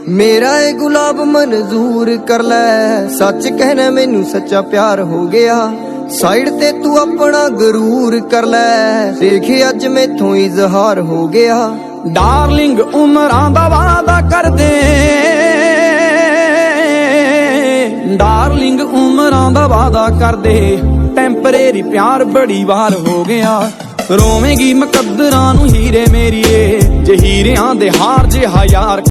मेरा ए गुलाब मंजूर कर लै, सच कहना मैनू सच्चा प्यार हो गया। साइड ते तू अपना गरूर कर लै, देखे अज मैथों इजहार हो गया। डार्लिंग उमरां दा वादा कर दे, डार्लिंग उमरां दा वादा कर दे, टैंपरेरी प्यार बड़ी वार हो गया। रोवेगी मुकद्दरां नूं हीरे मेरीए, जे हीरियां दे हार जिहा यार